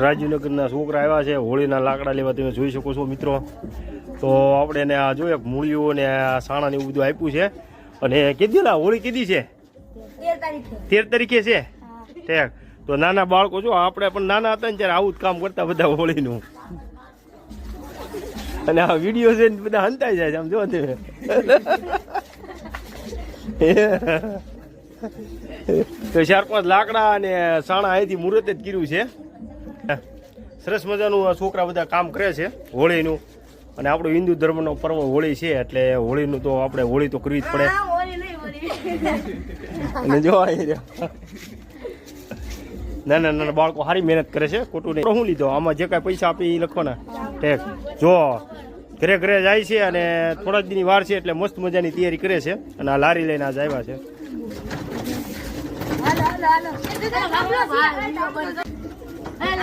રાજુનગરના છોકરા આવ્યા છે હોળીના લાકડા લેવા, તમે જોઈ શકો છો મિત્રો. તો આપણે એને આ જોઈએ મૂળીઓ ને સાણા ને એવું બધું આપ્યું છે. અને કીધી ના હોળી કીધી છે 13 તારીખે છે. ઠેક. તો નાના બાળકો જો આપણે પણ નાના હતા ને ત્યારે આવું જ કામ કરતા બધા હોળીનું. અને આ વિડીયો છે બધા હંતાઈ જાય છે આમ જો તમે. તો 4-5 લાકડા અને સાણા અહીંથી મુહૂર્ત જ કર્યું છે. સરસ મજાનું છોકરા બધા કામ કરે છે હોળીનું. અને આપણો હિન્દુ ધર્મનો પર્વ હોળી છે એટલે હોળીનું તો આપણે હોળી તો કરવી જ પડે. અને જો નાના નાના બાળકો સારી મહેનત કરે છે, ખોટું નહીં. શું લીધો આમાં જે કાંઈ પૈસા આપે એ લખવાના. ઠેક. જો ઘરે ઘરે જાય છે અને થોડા જ દિનની વાર છે એટલે મસ્ત મજાની તૈયારી કરે છે. અને આ લારી લઈને આજ આવ્યા છે.